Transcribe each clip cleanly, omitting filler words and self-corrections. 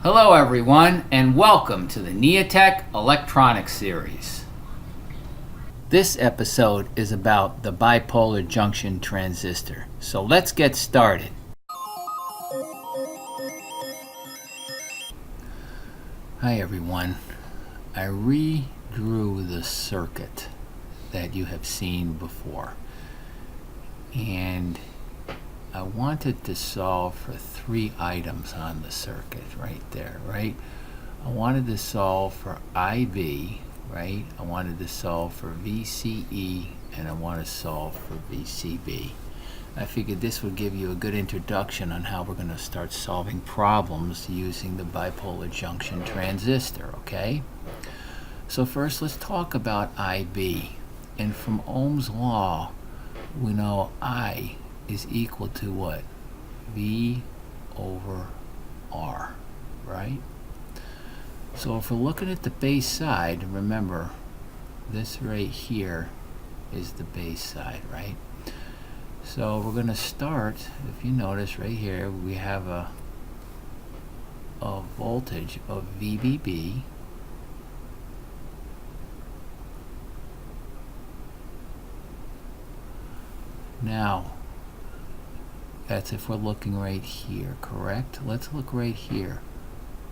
Hello everyone, and welcome to the NEATEC Electronics Series. This episode is about the bipolar junction transistor. So let's get started. Hi everyone. I redrew the circuit that you have seen before. And I wanted to solve for three items on the circuit right there, right? I wanted to solve for IB, right? I wanted to solve for VCE, and I want to solve for VCB. I figured this would give you a good introduction on how we're going to start solving problems using the bipolar junction transistor, okay? So first let's talk about IB. And from Ohm's law, we know I is equal to what? V over R, right? So if we're looking at the base side, remember this right here is the base side, right? So we're going to start, if you notice right here, we have a voltage of VBB. Now, that's if we're looking right here, correct? Let's look right here.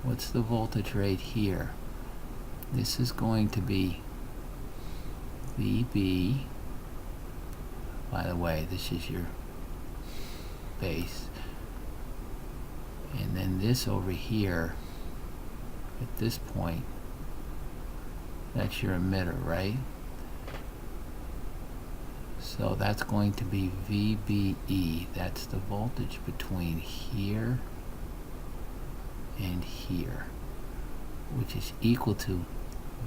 What's the voltage right here? This is going to be VB. By the way, this is your base. And then this over here, at this point, that's your emitter, right? So that's going to be VBE. That's the voltage between here and here, which is equal to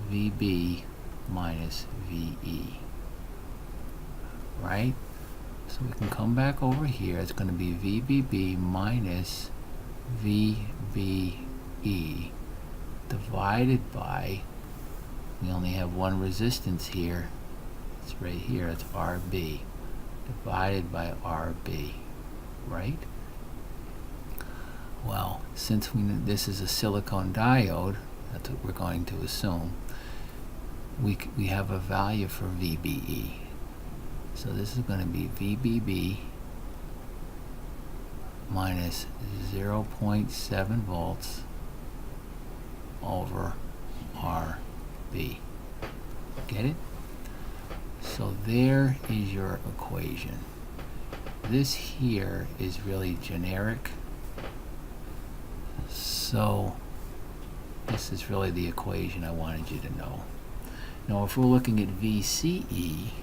VB minus VE. Right? So we can come back over here. It's going to be VBB minus VBE divided by, we only have one resistance here. It's right here, it's RB divided by RB, right? Well, since this is a silicon diode, that's what we're going to assume, we have a value for VBE. So this is going to be VBB minus 0.7 volts over RB. Get it? So there is your equation. This here is really generic. So this is really the equation I wanted you to know. Now if we're looking at VCE,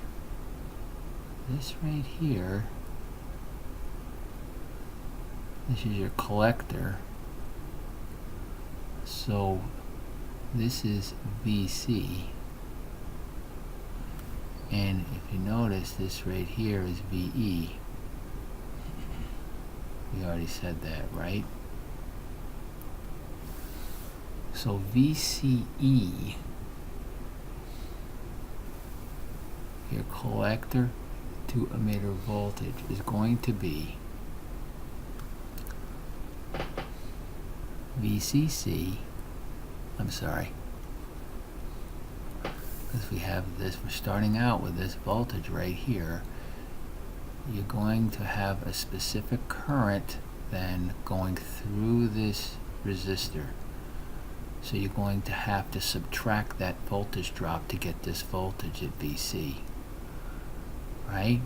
this right here, this is your collector. So this is VC. And if you notice, this right here is VE. We already said that, right? So VCE, your collector to emitter voltage, is going to be VCC, because we have this, we're starting out with this voltage right here. You're going to have a specific current then going through this resistor. So you're going to have to subtract that voltage drop to get this voltage at VC, right?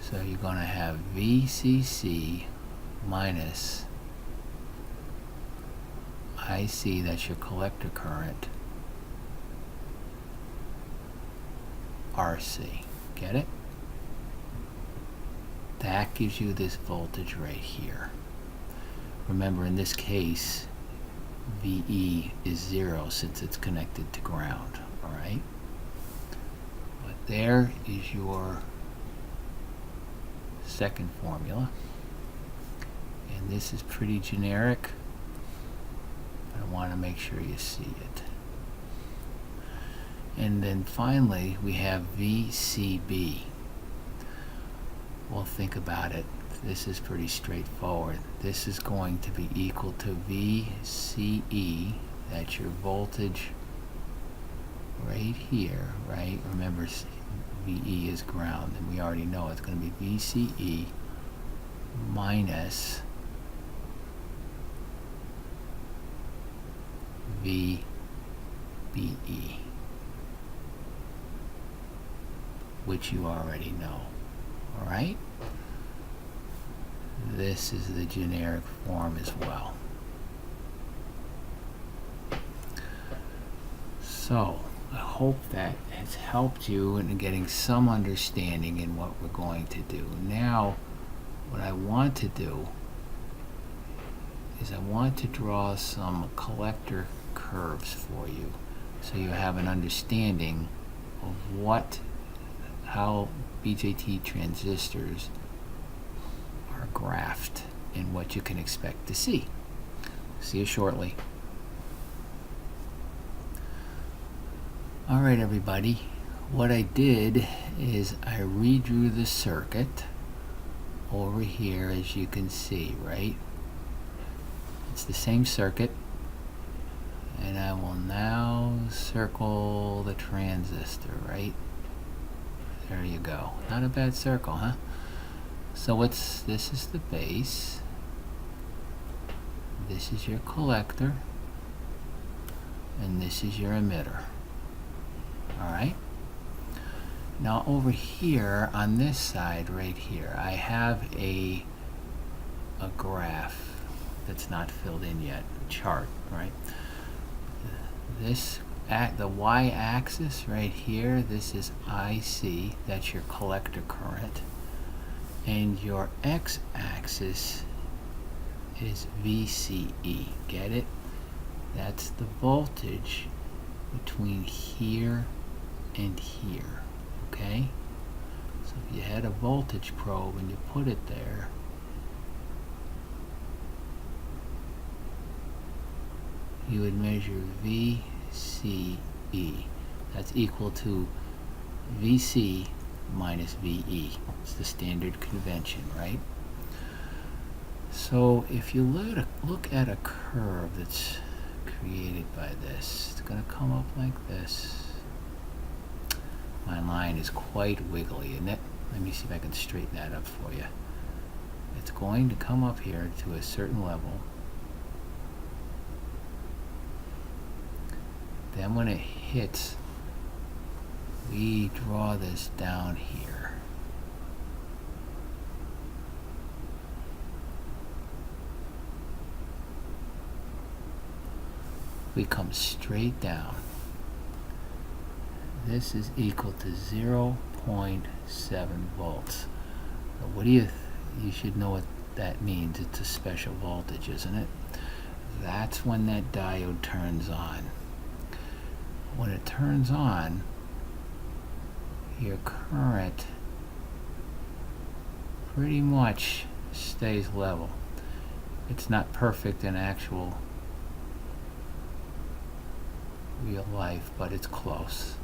So you're going to have VCC minus IC, that's your collector current, RC. Get it? That gives you this voltage right here. Remember, in this case, VE is 0 since it's connected to ground. Alright? But there is your second formula. And this is pretty generic. I want to make sure you see it. And then finally we have VCB. Well, think about it. this is pretty straightforward. This is going to be equal to VCE, that's your voltage right here, right? Remember, VE is ground, and we already know it's going to be VCE minus VBE, which you already know. All right? This is the generic form as well. So, I hope that has helped you in getting some understanding in what we're going to do. Now, what I want to do is I want to draw some collector curves for you so you have an understanding of how BJT transistors are graphed and what you can expect to see. See you shortly. Alright everybody, what I did is I redrew the circuit over here, as you can see, right? It's the same circuit, and I will now circle the transistor, right? There you go. Not a bad circle, huh? So this is the base, this is your collector, and this is your emitter. Alright? Now over here on this side right here, I have a graph that's not filled in yet, a chart, right? The y-axis right here, this is IC, that's your collector current, and your x-axis is VCE. Get it? That's the voltage between here and here. Okay? So if you had a voltage probe and you put it there, you would measure VCE. That's equal to VC minus VE. It's the standard convention, right? So if you look at a curve that's created by this, it's going to come up like this. My line is quite wiggly, isn't it? Let me see if I can straighten that up for you. It's going to come up here to a certain level. Then when it hits, we draw this down here. We come straight down. This is equal to 0.7 volts. Now what do you should know what that means. It's a special voltage, isn't it? That's when that diode turns on. When it turns on, your current pretty much stays level. It's not perfect in actual real life, but it's close.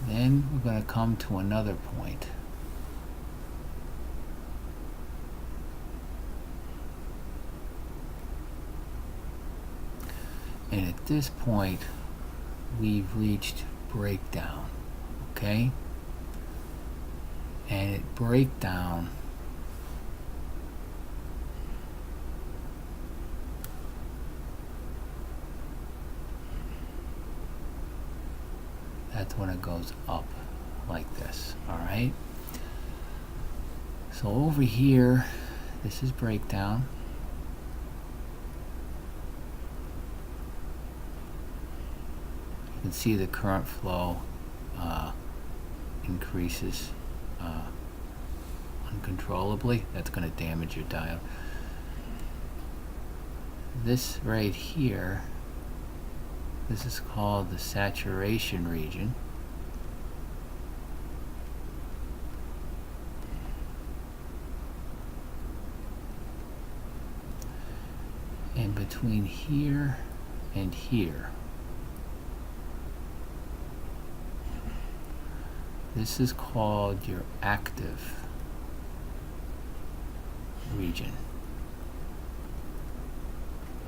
Then we're going to come to another point. And at this point, we've reached breakdown, okay? And at breakdown, that's when it goes up like this, all right? So over here, this is breakdown. You can see the current flow increases uncontrollably. That's going to damage your diode. This right here, this is called the saturation region. And between here and here, this is called your active region.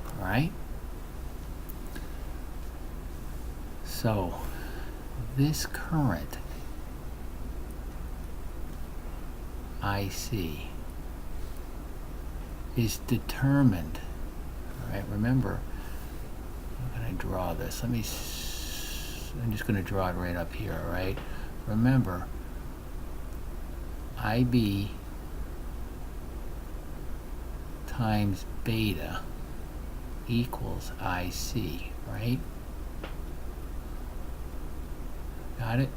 All right? So this current IC is determined, all right? Remember, I'm going to draw this. I'm just going to draw it right up here, all right? Remember, IB times beta equals IC, right? Got it?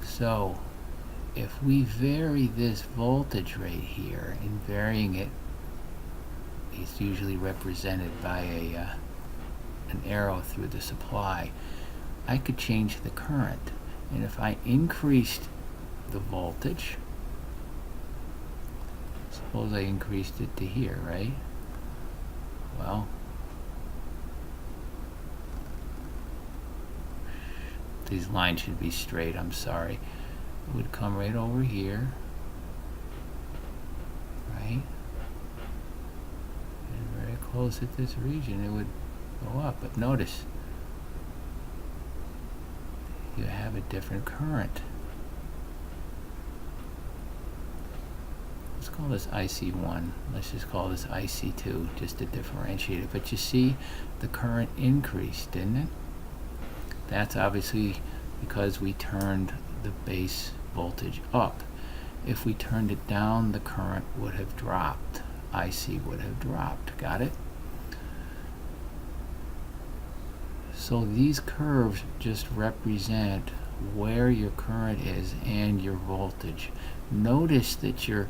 So if we vary this voltage right here, and varying it is usually represented by an arrow through the supply, I could change the current. And if I increased the voltage, suppose I increased it to here, right? Well, these lines should be straight, I'm sorry. It would come right over here, right? And very close at this region, it would go up. But notice, you have a different current. Let's call this IC1. Let's just call this IC2, just to differentiate it. But you see, the current increased, didn't it? That's obviously because we turned the base voltage up. If we turned it down, the current would have dropped. IC would have dropped. Got it? So these curves just represent where your current is and your voltage. Notice that your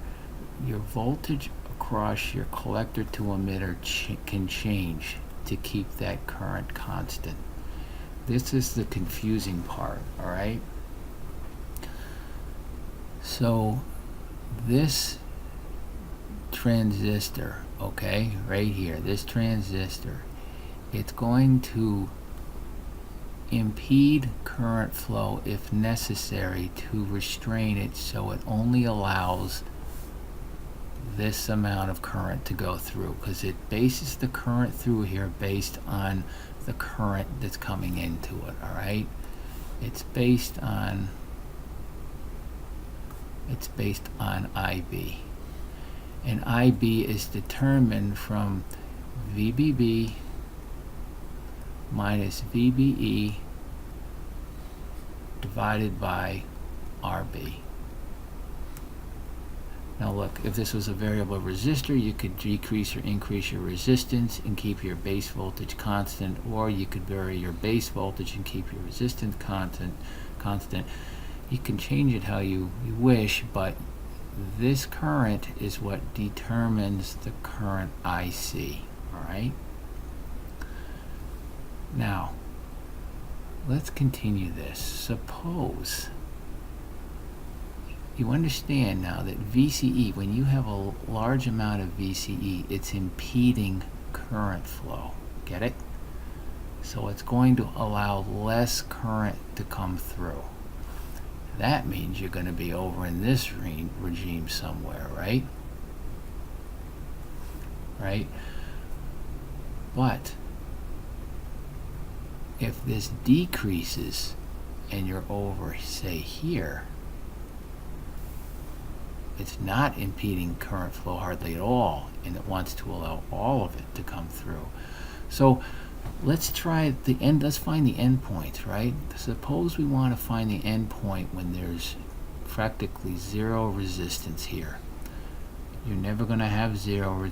voltage across your collector to emitter can change to keep that current constant. This is the confusing part, all right? So this transistor, okay, right here, this transistor, it's going to impede current flow if necessary to restrain it so it only allows this amount of current to go through, because it bases the current through here based on the current that's coming into it, all right? It's based on IB. And IB is determined from VBB minus VBE divided by RB. Now look, if this was a variable resistor, you could decrease or increase your resistance and keep your base voltage constant, or you could vary your base voltage and keep your resistance constant. You can change it how you wish, but this current is what determines the current IC, all right? Now, let's continue this. Suppose you understand now that VCE, when you have a large amount of VCE, it's impeding current flow. Get it? So it's going to allow less current to come through. That means you're going to be over in this regime somewhere, right? Right? But if this decreases and you're over, say, here, it's not impeding current flow hardly at all, and it wants to allow all of it to come through. So let's try the end. Let's find the end point, right? Suppose we want to find the end point when there's practically zero resistance here. You're never going to have zero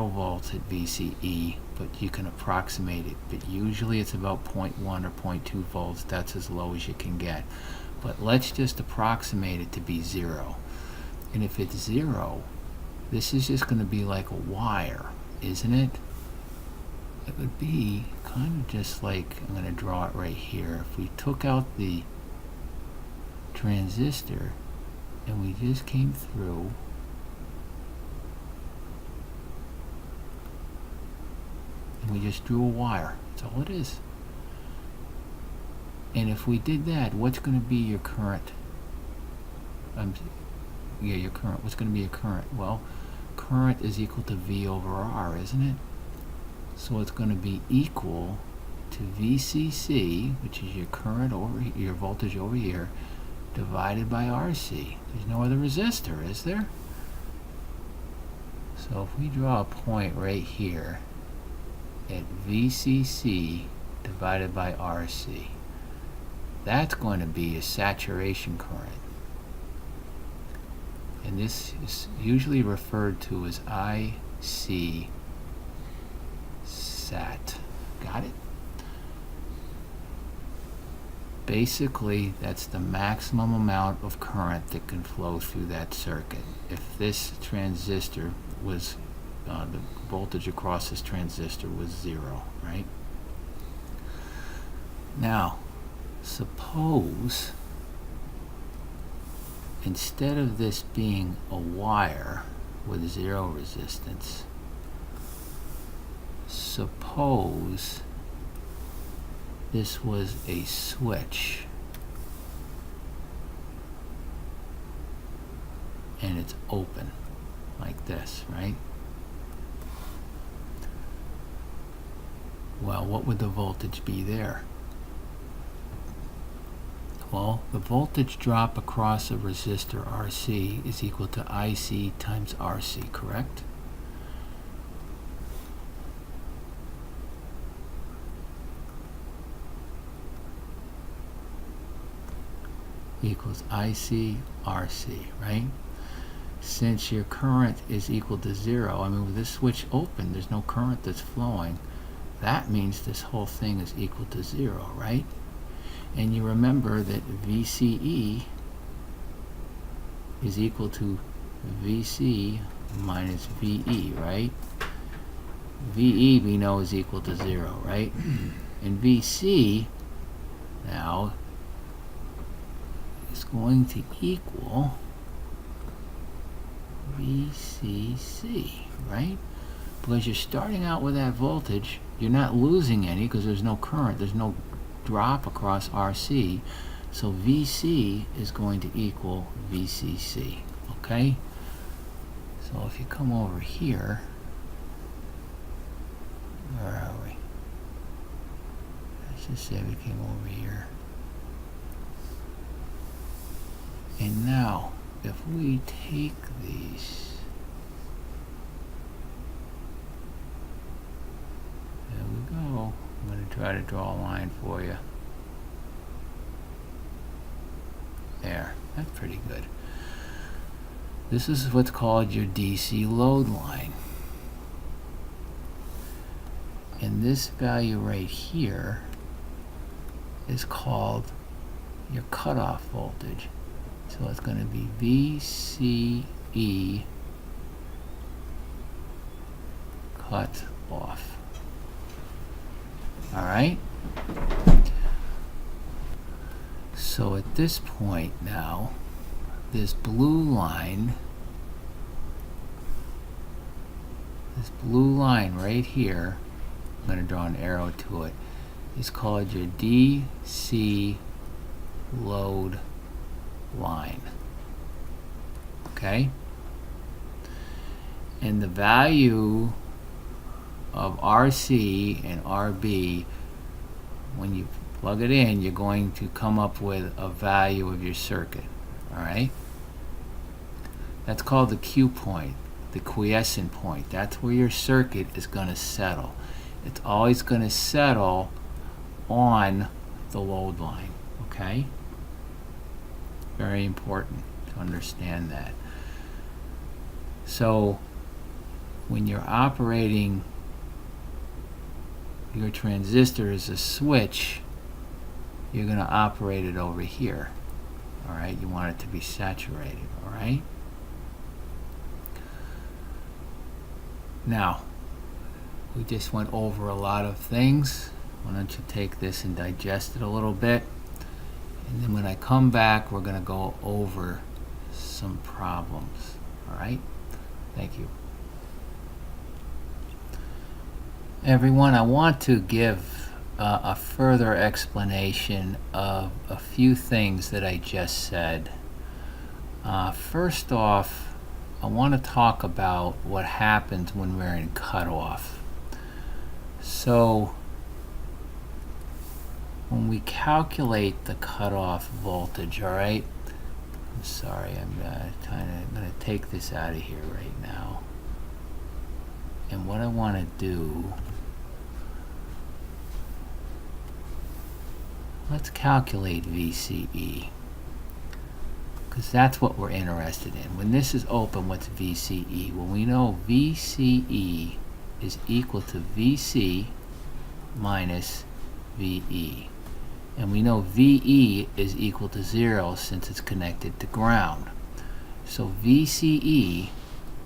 volts at VCE, but you can approximate it. But usually it's about 0.1 or 0.2 volts. That's as low as you can get. But let's just approximate it to be zero. And if it's zero, this is just going to be like a wire, isn't it? It would be kind of just like, I'm going to draw it right here. If we took out the transistor and we just came through and we just drew a wire, that's all it is. And if we did that, what's going to be your current? Your current. What's going to be your current? Well, current is equal to V over R, isn't it? So it's going to be equal to VCC, which is your current over your voltage over here, divided by RC. There's no other resistor, is there? So if we draw a point right here at VCC divided by RC, that's going to be a saturation current. And this is usually referred to as IC sat. Got it? Basically, that's the maximum amount of current that can flow through that circuit. If this transistor was, the voltage across this transistor was 0, right? Now, suppose instead of this being a wire with 0 resistance, suppose this was a switch and it's open like this, right? Well, what would the voltage be there? Well, the voltage drop across a resistor RC is equal to IC times RC, correct? Equals IC RC, right? Since your current is equal to 0, I mean, with this switch open, there's no current that's flowing. That means this whole thing is equal to 0, right? And you remember that VCE is equal to VC minus VE, right? VE we know is equal to 0, right? And VC now is going to equal VCC, right? Because you're starting out with that voltage, you're not losing any because there's no current, there's no drop across RC, so VC is going to equal VCC, okay? So if you come over here, where are we? Let's just say we came over here. And now, if we take these, there we go. I'm going to try to draw a line for you. There, that's pretty good. This is what's called your DC load line. And this value right here is called your cutoff voltage. So it's going to be VCE cut off. All right? So at this point now, this blue line right here, I'm going to draw an arrow to it, is called your DC load line. Okay? And the value of RC and RB, when you plug it in, you're going to come up with a value of your circuit. Alright? That's called the Q point, the quiescent point. That's where your circuit is going to settle. It's always going to settle on the load line. Okay? Very important to understand that. So when you're operating your transistor as a switch, you're going to operate it over here. Alright, you want it to be saturated. Alright? Now, we just went over a lot of things. Why don't you take this and digest it a little bit? And then when I come back, we're going to go over some problems. Alright? Thank you. Everyone, I want to give a further explanation of a few things that I just said. First off, I want to talk about what happens when we're in cutoff. So when we calculate the cutoff voltage, all right, I'm sorry, I'm going to take this out of here right now. And what I want to do, let's calculate VCE, because that's what we're interested in. When this is open, what's VCE? Well, we know VCE is equal to VC minus VE. And we know VE is equal to 0 since it's connected to ground. So VCE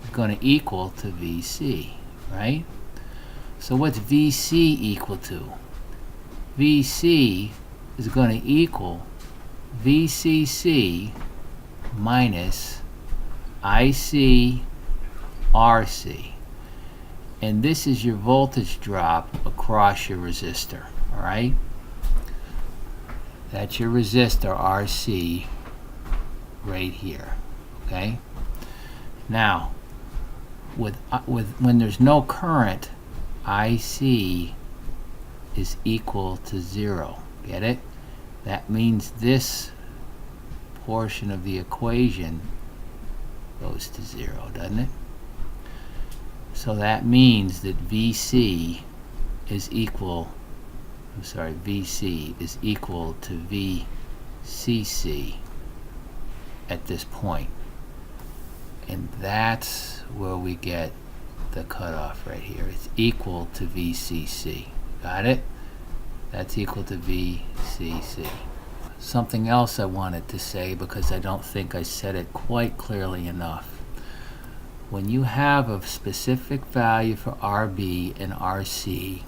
is going to equal to VC, right? So what's VC equal to? VC is going to equal VCC minus IC RC. And this is your voltage drop across your resistor, all right? That's your resistor RC right here, okay? Now, when there's no current, IC is equal to 0. Get it? That means this portion of the equation goes to 0, doesn't it? So that means that VC is equal, VC is equal to VCC at this point. And that's where we get the cutoff right here. It's equal to VCC. Got it? That's equal to VCC. Something else I wanted to say, because I don't think I said it quite clearly enough. When you have a specific value for RB and RC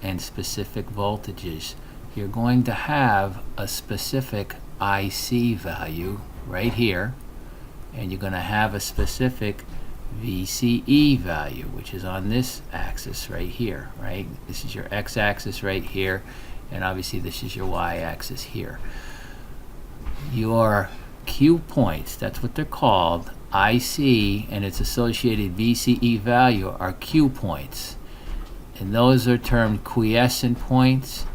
and specific voltages, you're going to have a specific IC value right here, and you're going to have a specific VCE value, which is on this axis right here, right? This is your x-axis right here, and obviously this is your y-axis here. Your Q points, that's what they're called, IC and its associated VCE value are Q points. And those are termed quiescent points,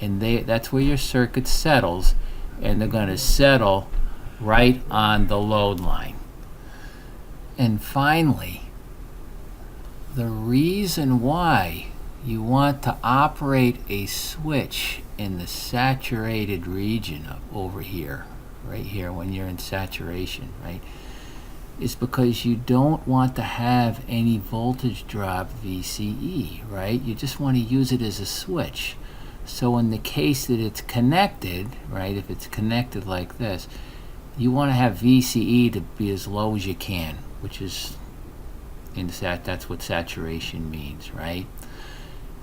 and that's where your circuit settles, and they're going to settle right on the load line. And finally, the reason why you want to operate a switch in the saturated region over here, right here, when you're in saturation, right, is because you don't want to have any voltage drop VCE, right? You just want to use it as a switch. So in the case that it's connected, right, if it's connected like this, you want to have VCE to be as low as you can, which is that's what saturation means, right?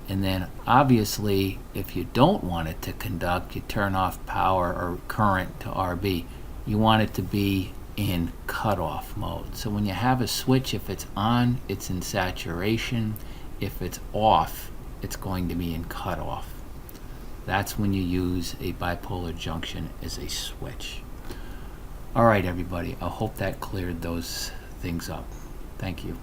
And then obviously if you don't want it to conduct, you turn off power or current to RB. You want it to be in cutoff mode. So when you have a switch, if it's on, it's in saturation. If it's off, it's going to be in cutoff. That's when you use a bipolar junction as a switch. All right, everybody, I hope that cleared those things up. Thank you.